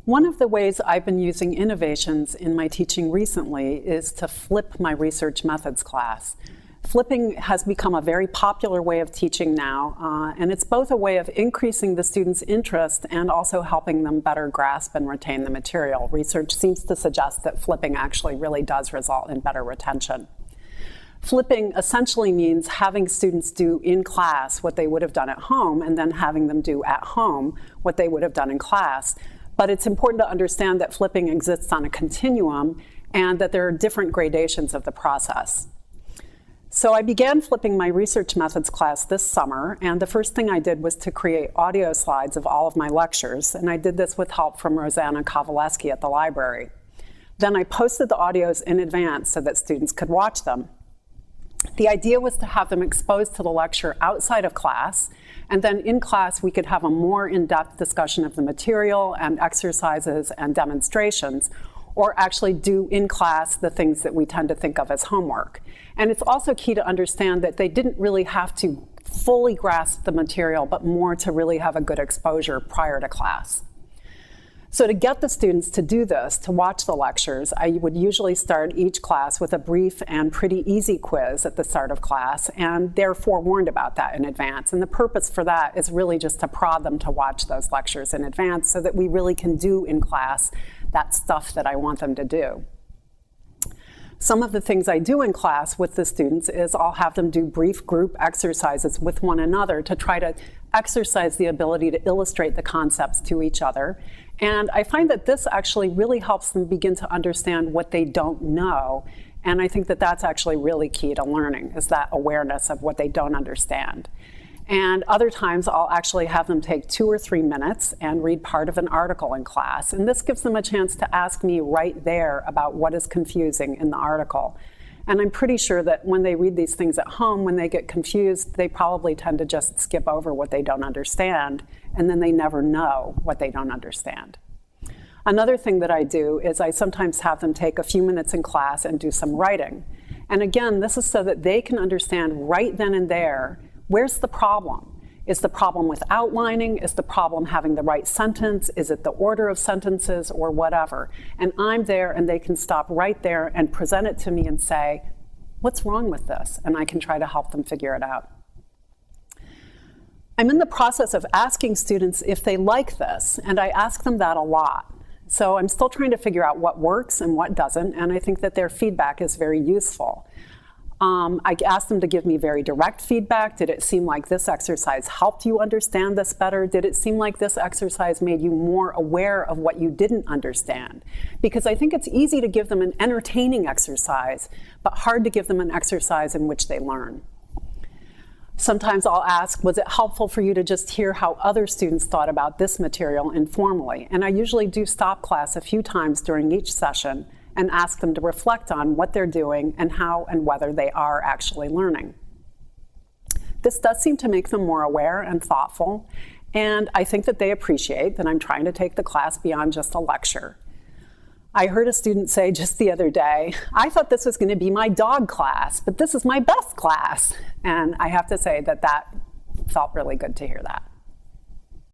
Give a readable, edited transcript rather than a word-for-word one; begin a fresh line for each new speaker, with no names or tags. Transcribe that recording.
One of the ways I've been using innovations in my teaching recently is to flip my research methods class. Flipping has become a very popular way of teaching now, and it's both a way of increasing the students' interest and also helping them better grasp and retain the material. Research seems to suggest that flipping actually really does result in better retention. Flipping essentially means having students do in class what they would have done at home and then having them do at home what they would have done in class. But it's important to understand that flipping exists on a continuum and that there are different gradations of the process. So I began flipping my research methods class this summer, and the first thing I did was to create audio slides of all of my lectures, and I did this with help from Rosanna Kowaleski at the library. Then I posted the audios in advance so that students could watch them. The idea was to have them exposed to the lecture outside of class, and then in class we could have a more in-depth discussion of the material and exercises and demonstrations, or actually do in class the things that we tend to think of as homework. And it's also key to understand that they didn't really have to fully grasp the material, but more to really have a good exposure prior to class. So to get the students to do this, to watch the lectures, I would usually start each class with a brief and pretty easy quiz at the start of class, and they're forewarned about that in advance. And the purpose for that is really just to prod them to watch those lectures in advance so that we really can do in class that stuff that I want them to do. Some of the things I do in class with the students is I'll have them do brief group exercises with one another to try to exercise the ability to illustrate the concepts to each other. And I find that this actually really helps them begin to understand what they don't know. And I think that that's actually really key to learning, is that awareness of what they don't understand. And other times I'll actually have them take 2 or 3 minutes and read part of an article in class. And this gives them a chance to ask me right there about what is confusing in the article. And I'm pretty sure that when they read these things at home, when they get confused, they probably tend to just skip over what they don't understand, and then they never know what they don't understand. Another thing that I do is I sometimes have them take a few minutes in class and do some writing. And again, this is so that they can understand right then and there, where's the problem? Is the problem with outlining? Is the problem having the right sentence? Is it the order of sentences or whatever? And I'm there and they can stop right there and present it to me and say, what's wrong with this? And I can try to help them figure it out. I'm in the process of asking students if they like this, and I ask them that a lot. So I'm still trying to figure out what works and what doesn't, and I think that their feedback is very useful. I asked them to give me very direct feedback. Did it seem like this exercise helped you understand this better? Did it seem like this exercise made you more aware of what you didn't understand? Because I think it's easy to give them an entertaining exercise, but hard to give them an exercise in which they learn. Sometimes I'll ask, was it helpful for you to just hear how other students thought about this material informally? And I usually do stop class a few times during each session and ask them to reflect on what they're doing and how and whether they are actually learning. This does seem to make them more aware and thoughtful, and I think that they appreciate that I'm trying to take the class beyond just a lecture. I heard a student say just the other day, I thought this was going to be my dog class, but this is my best class. And I have to say that that felt really good to hear that.